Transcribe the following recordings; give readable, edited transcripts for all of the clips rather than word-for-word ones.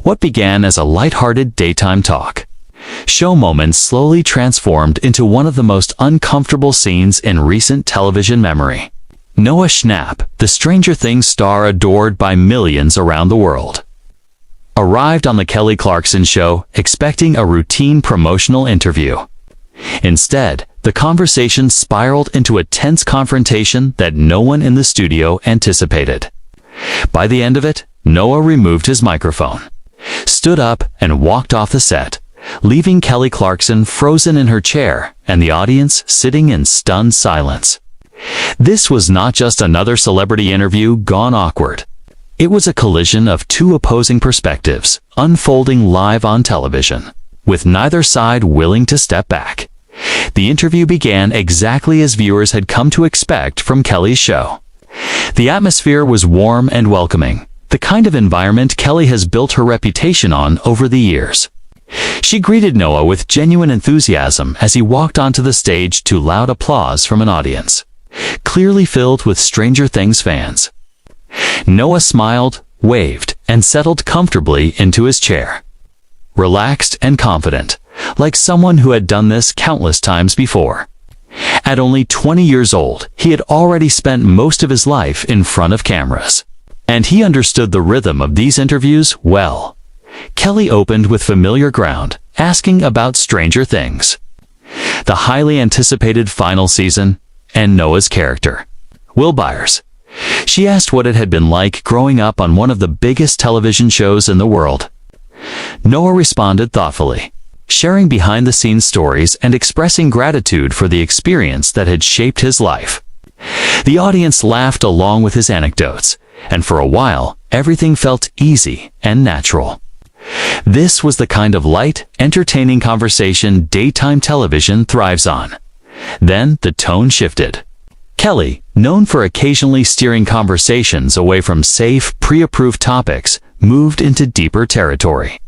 What began as a lighthearted daytime talk show moments slowly transformed into one of the most uncomfortable scenes in recent television memory. Noah Schnapp, the Stranger Things star adored by millions around the world, arrived on the Kelly Clarkson show expecting a routine promotional interview. Instead, the conversation spiraled into a tense confrontation that no one in the studio anticipated. By the end of it, Noah removed his microphone, stood up, and walked off the set, leaving Kelly Clarkson frozen in her chair and the audience sitting in stunned silence. This was not just another celebrity interview gone awkward. It was a collision of two opposing perspectives, unfolding live on television, with neither side willing to step back. The interview began exactly as viewers had come to expect from Kelly's show. The atmosphere was warm and welcoming, the kind of environment Kelly has built her reputation on over the years. She greeted Noah with genuine enthusiasm as he walked onto the stage to loud applause from an audience, clearly filled with Stranger Things fans. Noah smiled, waved, and settled comfortably into his chair, relaxed and confident, like someone who had done this countless times before. At only 20 years old, he had already spent most of his life in front of cameras, and he understood the rhythm of these interviews well. Kelly opened with familiar ground, asking about Stranger Things, the highly anticipated final season, and Noah's character, Will Byers. She asked what it had been like growing up on one of the biggest television shows in the world. Noah responded thoughtfully, sharing behind-the-scenes stories and expressing gratitude for the experience that had shaped his life. The audience laughed along with his anecdotes, and for a while, everything felt easy and natural. This was the kind of light, entertaining conversation daytime television thrives on. Then the tone shifted. Kelly, known for occasionally steering conversations away from safe, pre-approved topics, moved into deeper territory.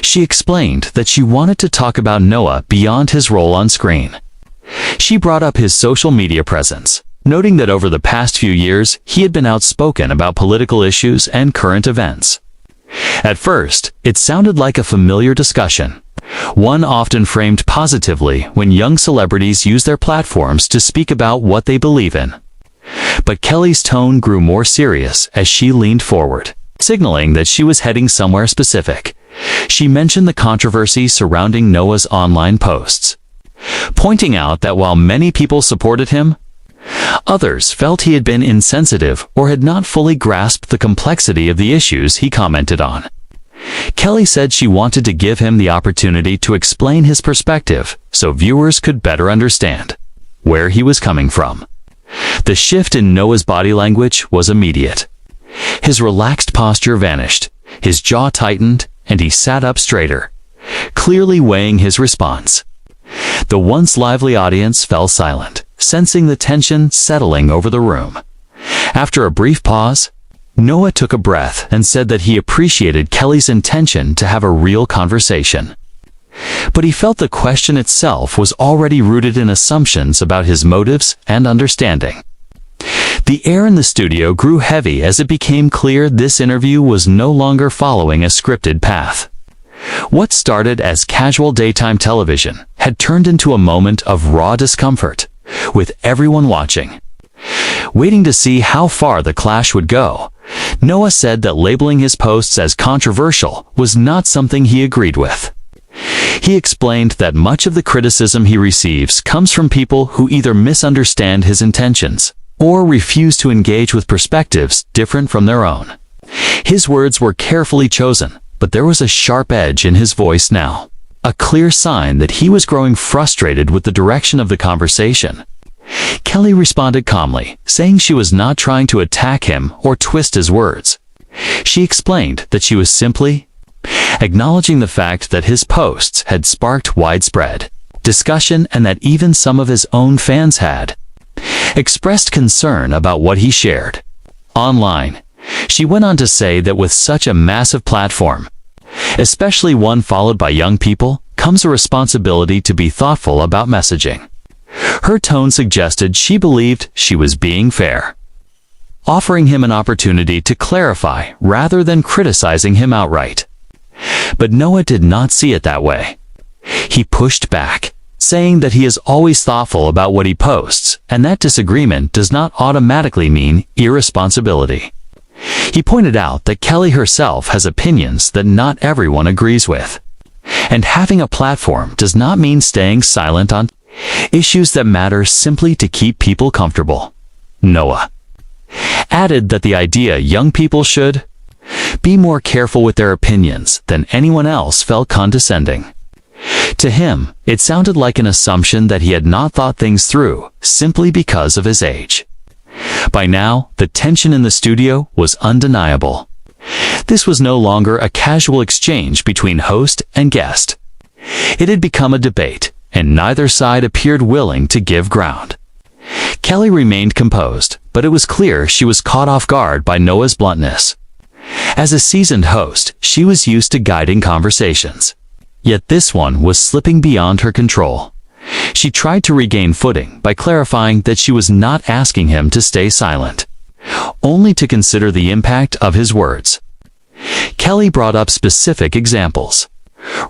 She explained that she wanted to talk about Noah beyond his role on screen. She brought up his social media presence, noting that over the past few years he had been outspoken about political issues and current events. At first, it sounded like a familiar discussion, one often framed positively when young celebrities use their platforms to speak about what they believe in. But Kelly's tone grew more serious as she leaned forward, signaling that she was heading somewhere specific. She mentioned the controversy surrounding Noah's online posts, pointing out that while many people supported him, others felt he had been insensitive or had not fully grasped the complexity of the issues he commented on. Kelly said she wanted to give him the opportunity to explain his perspective so viewers could better understand where he was coming from. The shift in Noah's body language was immediate. His relaxed posture vanished, his jaw tightened, and he sat up straighter, clearly weighing his response. The once lively audience fell silent, sensing the tension settling over the room. After a brief pause, Noah took a breath and said that he appreciated Kelly's intention to have a real conversation. But he felt the question itself was already rooted in assumptions about his motives and understanding. The air in the studio grew heavy as it became clear this interview was no longer following a scripted path. What started as casual daytime television had turned into a moment of raw discomfort, with everyone watching, waiting to see how far the clash would go. Noah said that labeling his posts as controversial was not something he agreed with. He explained that much of the criticism he receives comes from people who either misunderstand his intentions or refuse to engage with perspectives different from their own. His words were carefully chosen, but there was a sharp edge in his voice now, a clear sign that he was growing frustrated with the direction of the conversation. Kelly responded calmly, saying she was not trying to attack him or twist his words. She explained that she was simply acknowledging the fact that his posts had sparked widespread discussion and that even some of his own fans had expressed concern about what he shared online. She went on to say that with such a massive platform, especially one followed by young people, comes a responsibility to be thoughtful about messaging. Her tone suggested she believed she was being fair, offering him an opportunity to clarify rather than criticizing him outright. But Noah did not see it that way. He pushed back, saying that he is always thoughtful about what he posts, and that disagreement does not automatically mean irresponsibility. He pointed out that Kelly herself has opinions that not everyone agrees with. And having a platform does not mean staying silent on issues that matter simply to keep people comfortable. Noah added that the idea young people should be more careful with their opinions than anyone else felt condescending. To him, it sounded like an assumption that he had not thought things through simply because of his age. By now, the tension in the studio was undeniable. This was no longer a casual exchange between host and guest. It had become a debate, and neither side appeared willing to give ground. Kelly remained composed, but it was clear she was caught off guard by Noah's bluntness. As a seasoned host, she was used to guiding conversations. Yet this one was slipping beyond her control. She tried to regain footing by clarifying that she was not asking him to stay silent, only to consider the impact of his words. Kelly brought up specific examples,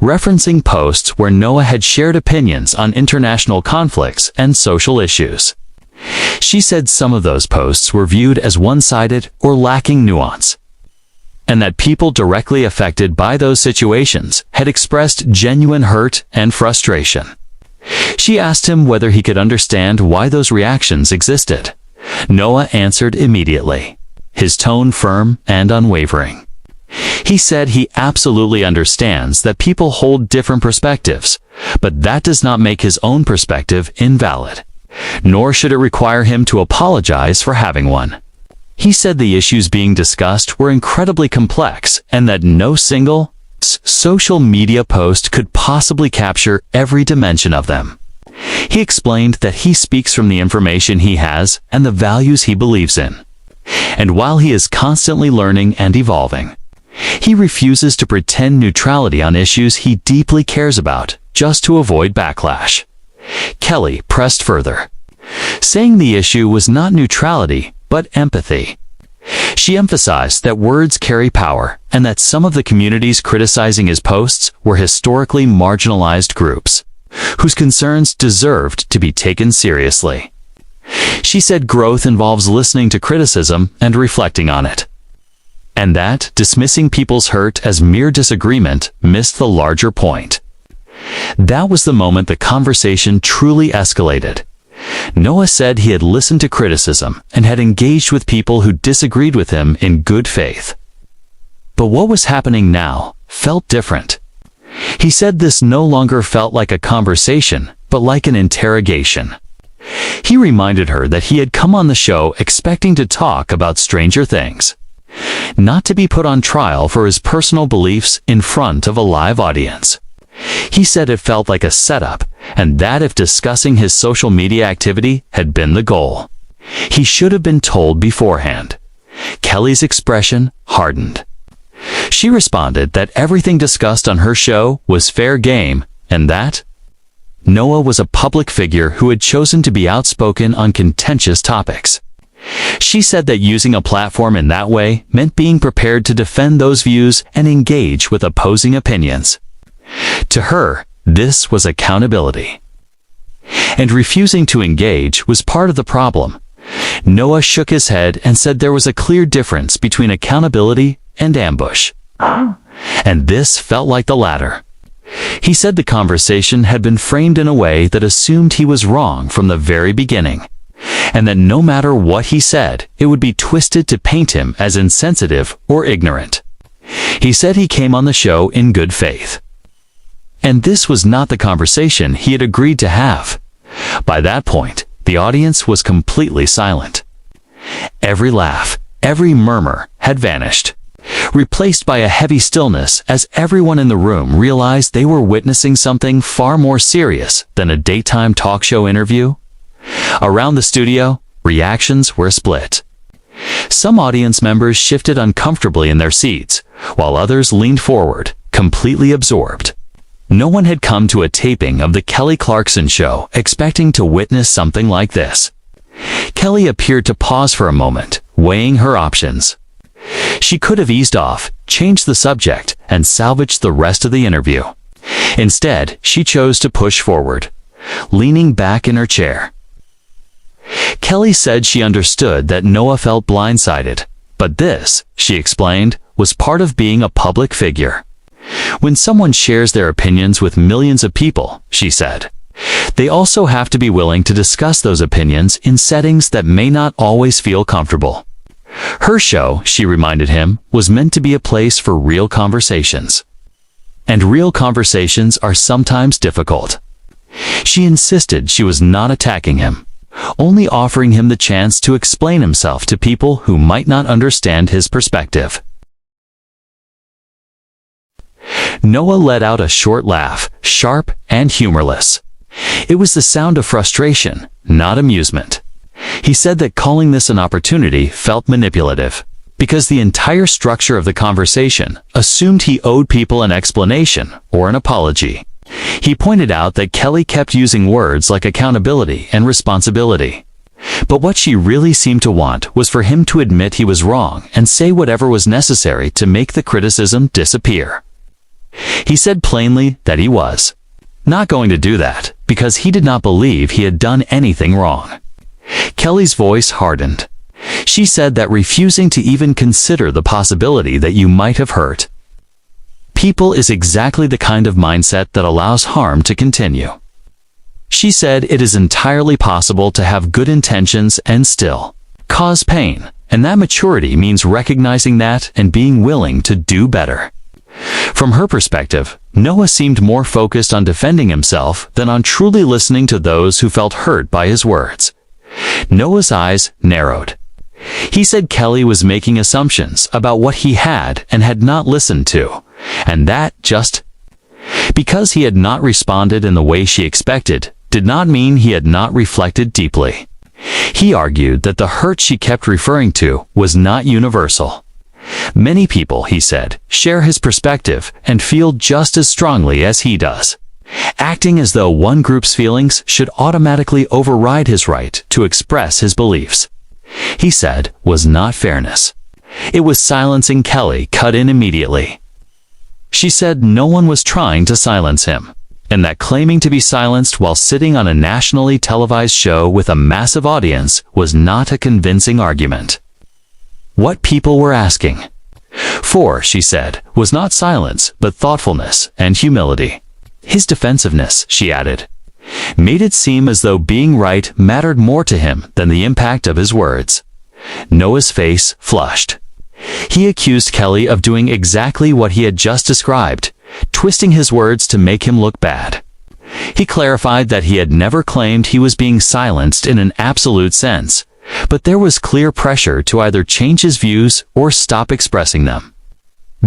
referencing posts where Noah had shared opinions on international conflicts and social issues. She said some of those posts were viewed as one-sided or lacking nuance, and that people directly affected by those situations had expressed genuine hurt and frustration. She asked him whether he could understand why those reactions existed. Noah answered immediately, his tone firm and unwavering. He said he absolutely understands that people hold different perspectives, but that does not make his own perspective invalid, nor should it require him to apologize for having one. He said the issues being discussed were incredibly complex and that no single social media post could possibly capture every dimension of them. He explained that he speaks from the information he has and the values he believes in. And while he is constantly learning and evolving, he refuses to pretend neutrality on issues he deeply cares about just to avoid backlash. Kelly pressed further, saying the issue was not neutrality, but empathy. She emphasized that words carry power and that some of the communities criticizing his posts were historically marginalized groups, whose concerns deserved to be taken seriously. She said growth involves listening to criticism and reflecting on it, and that dismissing people's hurt as mere disagreement missed the larger point. That was the moment the conversation truly escalated. Noah said he had listened to criticism and had engaged with people who disagreed with him in good faith. But what was happening now felt different. He said this no longer felt like a conversation, but like an interrogation. He reminded her that he had come on the show expecting to talk about stranger things, not to be put on trial for his personal beliefs in front of a live audience. He said it felt like a setup, and that if discussing his social media activity had been the goal, he should have been told beforehand. Kelly's expression hardened. She responded that everything discussed on her show was fair game, and that Noah was a public figure who had chosen to be outspoken on contentious topics. She said that using a platform in that way meant being prepared to defend those views and engage with opposing opinions. To her, this was accountability. And refusing to engage was part of the problem. Noah shook his head and said there was a clear difference between accountability and ambush. And this felt like the latter. He said the conversation had been framed in a way that assumed he was wrong from the very beginning, and that no matter what he said, it would be twisted to paint him as insensitive or ignorant. He said he came on the show in good faith. And this was not the conversation he had agreed to have. By that point, the audience was completely silent. Every laugh, every murmur had vanished, replaced by a heavy stillness as everyone in the room realized they were witnessing something far more serious than a daytime talk show interview. Around the studio, reactions were split. Some audience members shifted uncomfortably in their seats, while others leaned forward, completely absorbed. No one had come to a taping of the Kelly Clarkson show expecting to witness something like this. Kelly appeared to pause for a moment, weighing her options. She could have eased off, changed the subject, and salvaged the rest of the interview. Instead, she chose to push forward, leaning back in her chair. Kelly said she understood that Noah felt blindsided, but this, she explained, was part of being a public figure. When someone shares their opinions with millions of people, she said, they also have to be willing to discuss those opinions in settings that may not always feel comfortable. Her show, she reminded him, was meant to be a place for real conversations. And real conversations are sometimes difficult. She insisted she was not attacking him, only offering him the chance to explain himself to people who might not understand his perspective. Noah let out a short laugh, sharp and humorless. It was the sound of frustration, not amusement. He said that calling this an opportunity felt manipulative, because the entire structure of the conversation assumed he owed people an explanation or an apology. He pointed out that Kelly kept using words like accountability and responsibility. But what she really seemed to want was for him to admit he was wrong and say whatever was necessary to make the criticism disappear. He said plainly that he was not going to do that because he did not believe he had done anything wrong. Kelly's voice hardened. She said that refusing to even consider the possibility that you might have hurt people is exactly the kind of mindset that allows harm to continue. She said it is entirely possible to have good intentions and still cause pain, and that maturity means recognizing that and being willing to do better. From her perspective, Noah seemed more focused on defending himself than on truly listening to those who felt hurt by his words. Noah's eyes narrowed. He said Kelly was making assumptions about what he had and had not listened to, and that just because he had not responded in the way she expected did not mean he had not reflected deeply. He argued that the hurt she kept referring to was not universal. Many people, he said, share his perspective and feel just as strongly as he does, acting as though one group's feelings should automatically override his right to express his beliefs. He said was not fairness. It was silencing Kelly cut in immediately. She said no one was trying to silence him, and that claiming to be silenced while sitting on a nationally televised show with a massive audience was not a convincing argument. What people were asking for, she said, was not silence, but thoughtfulness and humility. His defensiveness, she added, made it seem as though being right mattered more to him than the impact of his words. Noah's face flushed. He accused Kelly of doing exactly what he had just described, twisting his words to make him look bad. He clarified that he had never claimed he was being silenced in an absolute sense, but there was clear pressure to either change his views or stop expressing them.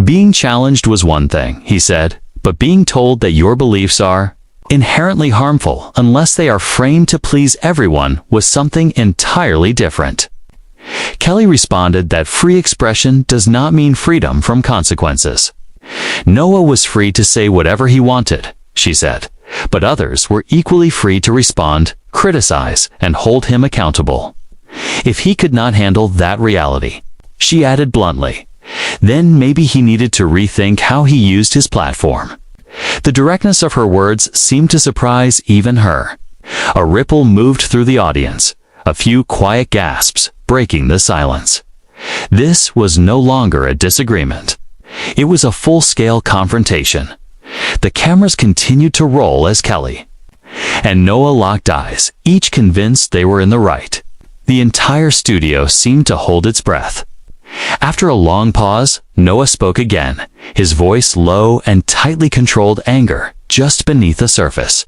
Being challenged was one thing, he said, but being told that your beliefs are inherently harmful unless they are framed to please everyone was something entirely different. Kelly responded that free expression does not mean freedom from consequences. Noah was free to say whatever he wanted, she said, but others were equally free to respond, criticize, and hold him accountable. If he could not handle that reality, she added bluntly, then maybe he needed to rethink how he used his platform. The directness of her words seemed to surprise even her. A ripple moved through the audience, a few quiet gasps breaking the silence. This was no longer a disagreement. It was a full-scale confrontation. The cameras continued to roll as Kelly and Noah locked eyes, each convinced they were in the right. The entire studio seemed to hold its breath. After a long pause, Noah spoke again, his voice low and tightly controlled anger just beneath the surface.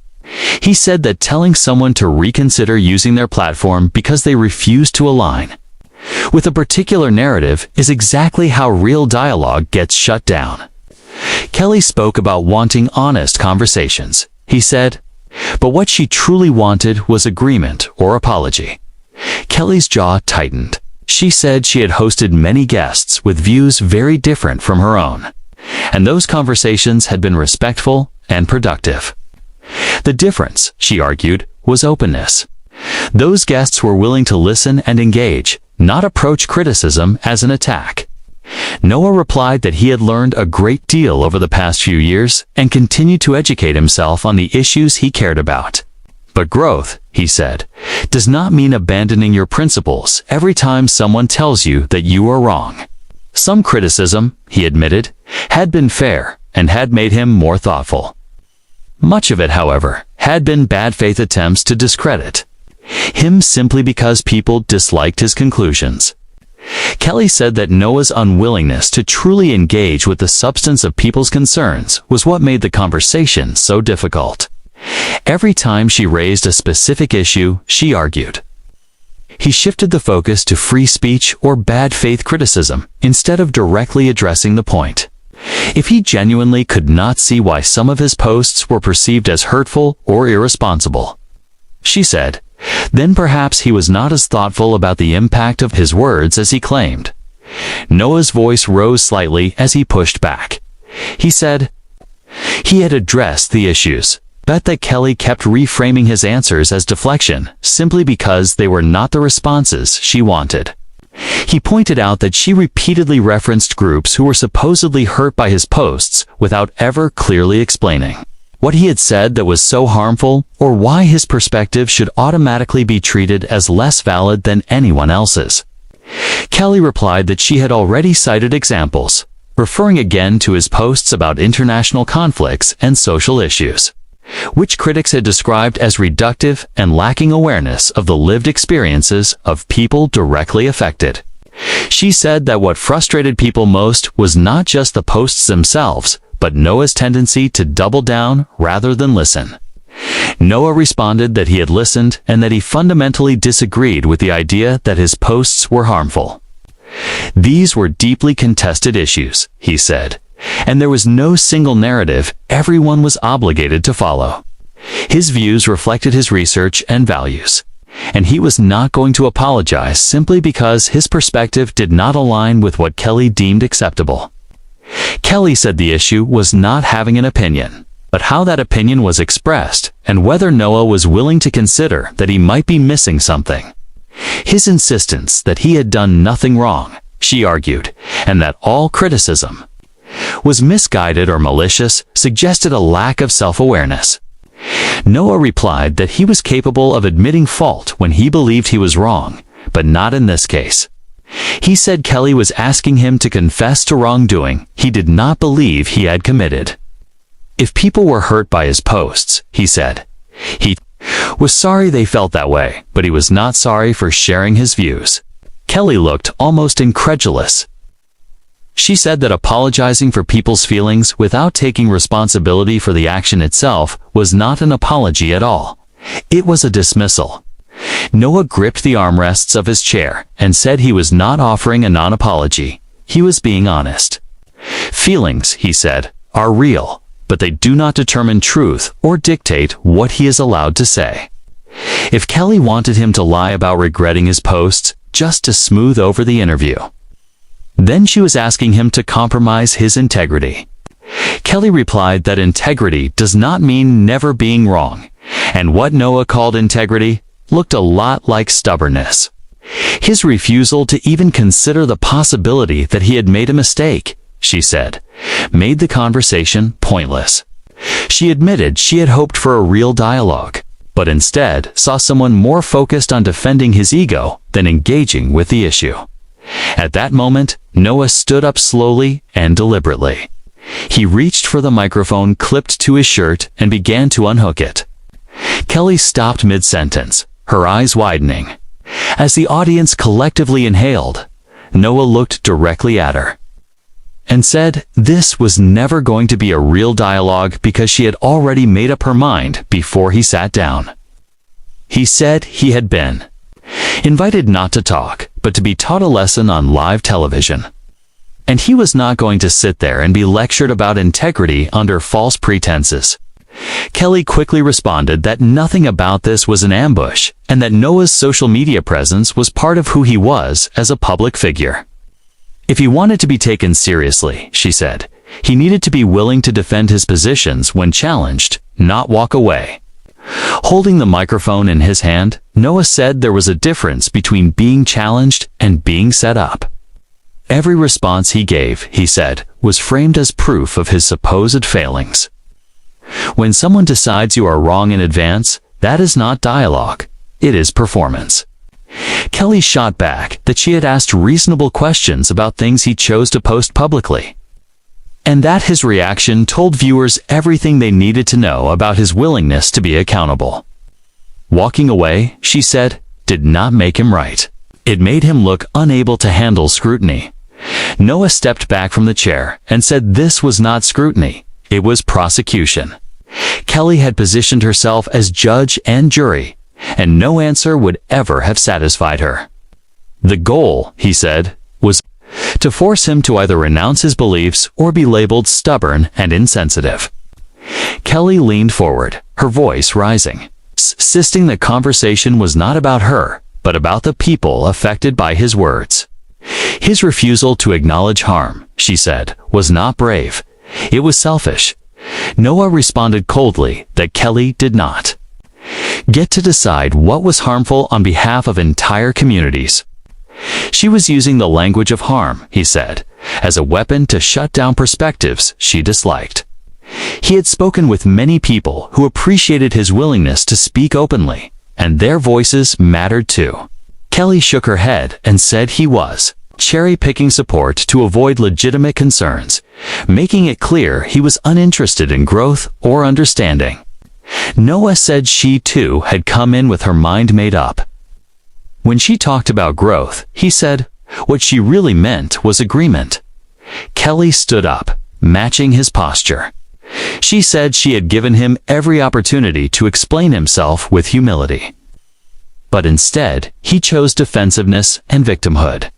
He said that telling someone to reconsider using their platform because they refuse to align with a particular narrative is exactly how real dialogue gets shut down. Kelly spoke about wanting honest conversations, he said, but what she truly wanted was agreement or apology. Kelly's jaw tightened. She said she had hosted many guests with views very different from her own, and those conversations had been respectful and productive. The difference, she argued, was openness. Those guests were willing to listen and engage, not approach criticism as an attack. Noah replied that he had learned a great deal over the past few years and continued to educate himself on the issues he cared about. But growth, he said, does not mean abandoning your principles every time someone tells you that you are wrong. Some criticism, he admitted, had been fair and had made him more thoughtful. Much of it, however, had been bad faith attempts to discredit him simply because people disliked his conclusions. Kelly said that Noah's unwillingness to truly engage with the substance of people's concerns was what made the conversation so difficult. Every time she raised a specific issue, she argued, he shifted the focus to free speech or bad faith criticism instead of directly addressing the point. If he genuinely could not see why some of his posts were perceived as hurtful or irresponsible, she said, then perhaps he was not as thoughtful about the impact of his words as he claimed. Noah's voice rose slightly as he pushed back. He said he had addressed the issues, but that Kelly kept reframing his answers as deflection simply because they were not the responses she wanted. He pointed out that she repeatedly referenced groups who were supposedly hurt by his posts without ever clearly explaining what he had said that was so harmful or why his perspective should automatically be treated as less valid than anyone else's. Kelly replied that she had already cited examples, referring again to his posts about international conflicts and social issues, which critics had described as reductive and lacking awareness of the lived experiences of people directly affected. She said that what frustrated people most was not just the posts themselves, but Noah's tendency to double down rather than listen. Noah responded that he had listened and that he fundamentally disagreed with the idea that his posts were harmful. These were deeply contested issues, he said, and there was no single narrative everyone was obligated to follow. His views reflected his research and values, and he was not going to apologize simply because his perspective did not align with what Kelly deemed acceptable. Kelly said the issue was not having an opinion, but how that opinion was expressed and whether Noah was willing to consider that he might be missing something. His insistence that he had done nothing wrong, she argued, and that all criticism was misguided or malicious suggested a lack of self-awareness. Noah replied that he was capable of admitting fault when he believed he was wrong, but not in this case. He said Kelly was asking him to confess to wrongdoing he did not believe he had committed. If people were hurt by his posts, he said, he was sorry they felt that way, but he was not sorry for sharing his views. Kelly looked almost incredulous. She said that apologizing for people's feelings without taking responsibility for the action itself was not an apology at all. It was a dismissal. Noah gripped the armrests of his chair and said he was not offering a non-apology. He was being honest. Feelings, he said, are real, but they do not determine truth or dictate what he is allowed to say. If Kelly wanted him to lie about regretting his posts just to smooth over the interview, then she was asking him to compromise his integrity. Kelly replied that integrity does not mean never being wrong, and what Noah called integrity looked a lot like stubbornness. His refusal to even consider the possibility that he had made a mistake, she said, made the conversation pointless. She admitted she had hoped for a real dialogue, but instead saw someone more focused on defending his ego than engaging with the issue. At that moment, Noah stood up slowly and deliberately. He reached for the microphone clipped to his shirt and began to unhook it. Kelly stopped mid-sentence, her eyes widening. As the audience collectively inhaled, Noah looked directly at her and said this was never going to be a real dialogue because she had already made up her mind before he sat down. He said he had been invited not to talk, but to be taught a lesson on live television. And he was not going to sit there and be lectured about integrity under false pretenses. Kelly quickly responded that nothing about this was an ambush, and that Noah's social media presence was part of who he was as a public figure. If he wanted to be taken seriously, she said, he needed to be willing to defend his positions when challenged, not walk away. Holding the microphone in his hand, Noah said there was a difference between being challenged and being set up. Every response he gave, he said, was framed as proof of his supposed failings. When someone decides you are wrong in advance, that is not dialogue. It is performance. Kelly shot back that she had asked reasonable questions about things he chose to post publicly, and that his reaction told viewers everything they needed to know about his willingness to be accountable. Walking away, she said, did not make him right. It made him look unable to handle scrutiny. Noah stepped back from the chair and said this was not scrutiny, it was prosecution. Kelly had positioned herself as judge and jury, and no answer would ever have satisfied her. The goal, he said, was to force him to either renounce his beliefs or be labeled stubborn and insensitive. Kelly leaned forward, her voice rising, insisting the conversation was not about her, but about the people affected by his words. His refusal to acknowledge harm, she said, was not brave. It was selfish. Noah responded coldly that Kelly did not get to decide what was harmful on behalf of entire communities. She was using the language of harm, he said, as a weapon to shut down perspectives she disliked. He had spoken with many people who appreciated his willingness to speak openly, and their voices mattered too. Kelly shook her head and said he was cherry-picking support to avoid legitimate concerns, making it clear he was uninterested in growth or understanding. Noah said she too had come in with her mind made up. When she talked about growth, he said, what she really meant was agreement. Kelly stood up, matching his posture. She said she had given him every opportunity to explain himself with humility. But instead, he chose defensiveness and victimhood.